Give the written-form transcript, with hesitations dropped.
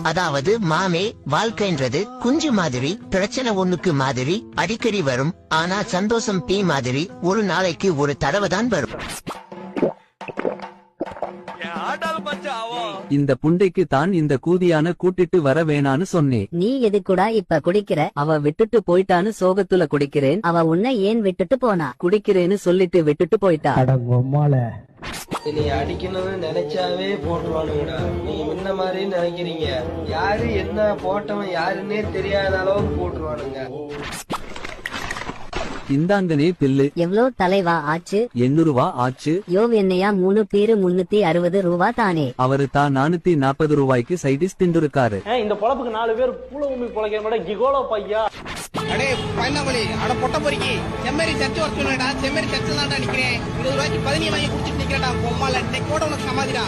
அதாவது மாமே, வாழ்க்கைன்றது குஞ்சு மாதிரி, பிரச்சனை ஒண்ணுக்கு மாதிரி அடிக்கடி வரும். ஆனா சந்தோஷம் பீ மாதிரி ஒரு நாளைக்கு ஒரு தடவை தான் வரும். இந்த புண்டைக்கு தான் இந்த கூதியான கூட்டிட்டு வர வேணான்னு சொன்னேன். நீ எதுக்குடா இப்ப குடிக்கிற? அவ விட்டுட்டு போயிட்டான்னு சோகத்துல குடிக்கிறேன். அவ உன்னை ஏன் விட்டுட்டு போனா? குடிக்கிறேன்னு சொல்லிட்டு விட்டுட்டு போயிட்டா. நீ அடிக்கணும்னு நினைச்சாவே போட்டுருவானுங்கடா. நீங்க முன்ன மாதிரி நினைக்கிறீங்க. யாரு என்ன போட்டவன் யாருன்னே தெரியாத அளவுக்கு போட்டுருவானுங்க. இந்தாங்கனே பில்லு. எவ்வளோ தலைவா ஆச்சு? 800 ரூபா ஆச்சு. யோ என்னையா 3 பேரு 360 ரூபா தானே. அவரு தான் 440 ரூபாய்க்கு சைடிஸ் தின்றுருக்காரு. இந்த பொழப்புக்கு 4 பேர் பூல உமி பொழைக்கிற மாட்டேன் கிகோலோ பையா. அடே பயணமொழி, அட பொட்ட பொறுக்கி, செம்மறி சர்ச்சு வர சொல்லுடா. செம்மறி சர்ச்சு தான்டா நிக்கிறேன். 20 ரூபாய்க்கு 15 வாங்கி குடிச்சிட்டு நிக்கிறேன்டா. பொம்மால இன்னைக்கு கூட உனக்கு சமாதிடா.